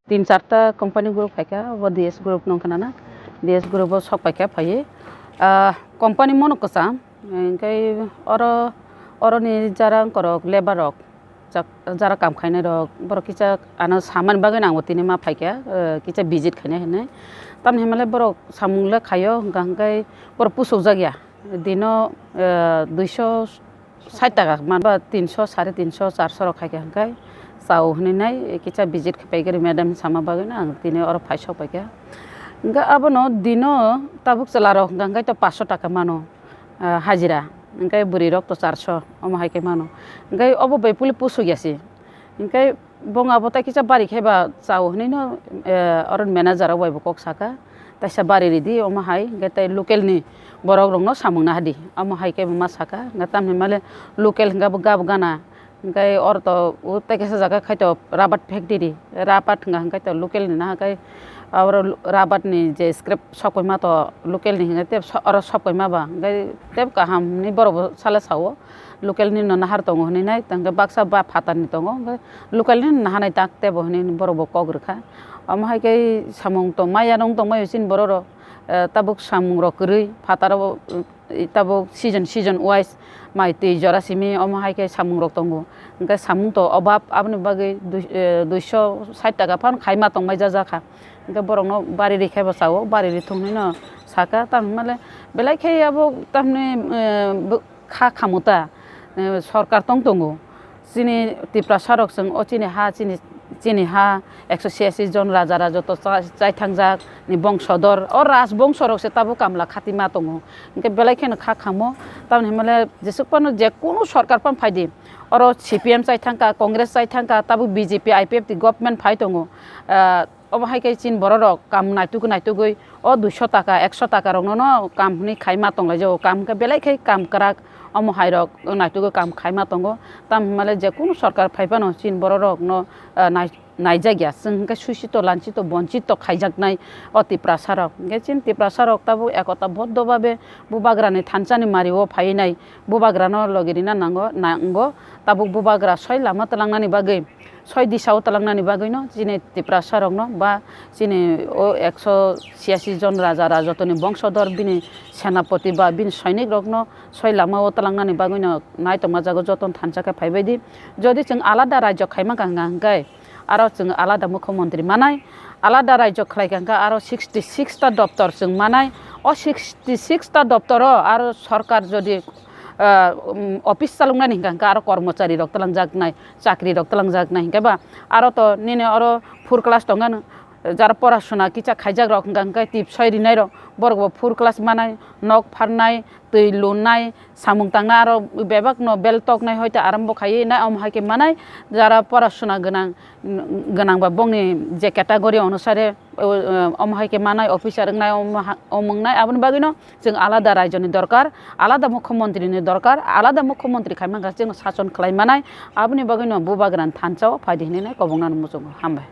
3-4टा company group paika bo DS group nongkana na DS group bo sok paika phaye company mono kosa enkai oro ni jara korok labor rok jara kam khaine rok boro kicha ana saman bagai nang tini ma phaika kicha visit khaine hene tam hemale boro samungla khayo gangkai boro pusok jagya dino 260 টাকা মানবা 300 350 400 rok khaika hangkai sau hini nai kicha visit paigari madam sama bagai na tini oro phaisok paika ga abono dino tabuk chalaro gangai to 500 টাকা mano hajira engkai buri rok to 400 omo haike mano engkai obo bai puli pusu gyasi engkai bonga bota kicha bari kheba sau hini no oron manager bai bokok saka taisa bari ridi omo hai engkai tai local ni borok rok no samungna hadi omo haike ma saka ngatam himale local ngab gab gana engkai or to utai kesa jaga khaito rabat factory rabat ngangkai to local ni na kai और राबत नि जे script सपैमा तो local नि ते और सपैमा बा gai तेब kaham ni borobo sala sawo local ni no nahar tongo ni nai tang baksa ba phatan ni tongo local ni nahanai tak tebo ni borobo kogrkha amhai kai samung to maya nong tong mayo sin bororo tabuk samung ro krui phataro tabuk season wise mai te jorasimi amhai kai samung ro tongo engka samung to obab abni bagai 260 টাকা fan khaima tong mai jaja engka borok no bari ri khaiba sawo bari ri thungni no saka tam male belai khai abo tamni kha khamuta সরকার tongo chini tipra sarok sing o chini ha 186 জন রাজা যত চাই থাংজাক ni bongshador o ras bongshorok se tabu kamla khatima tongo engke belai khen kha khamo tamni male jesukpano je kono সরকার pan phaidi oro CPM chai thangka congress chai thangka tabu BJP IPF ti government phai tongo obo hai kai chin borok kam naitugoi o 200 টাকা 100 টাকা rok no kam ni khaima tonglai jo kam ka belai khai kam karak omo hairok naitugo kam khaima tongo tam male je kono sarkar phaipano chin borok no naijagya singka susito lanchito bonchito khaijaknai oti prasarok gechin ti prasarok tabu ekota boddo babe bubagrani thanchani mario phainai bubagrano logirina nango tabu bubagra soi lama talangnani bagai soi disao talangnani bagai no chini ti prasarok no ba chini o 186 জন রাজা রাজতনি বংশধর bini senapati ba bini সৈনিক rok no soi lama o talangnani bagai no nai to majago joton thanchaka phaibaidi jodi ching alada rajyo khaima gangai aro ching alada mukhyamantri manai alada rajyo khlaikangka aro 66 ta doptor ching manai o 66 ta doptor aro sarkar jodi office chalungnani hingka aro kormachari rok talangjak nai chakri rok talangjak nai hingka ba aro to nini aro 4 class tongano যারা পড়াশোনা কিছা খাইজাক rock গাঙ্গাই টিপ সয়রি নাই র বরগ 4 class মানাই knock ফারনাই তৈ লুনাই সামুং তাংনা আর বেবাক ন bell টক নাই হয়তো আরম্ভ খাই না অম হাইকে মানাই যারা পড়াশোনা গোনাং বা বংনি যে ক্যাটাগরি অনুসারে অম হাইকে মানাই অফিসার নাই অমংনাই আবন বাগিনো जों আলাদা রাজ্যনি দরকার আলাদা মুখ্যমন্ত্রীনি দরকার আলাদা মুখ্যমন্ত্রী খাইমাঙ্গা जों শাসন খালাইমানাই আবনি বাগিনো বুবাগ্রান থানচাও ফাইদিনি নাই কবংনান মুজং হামবাই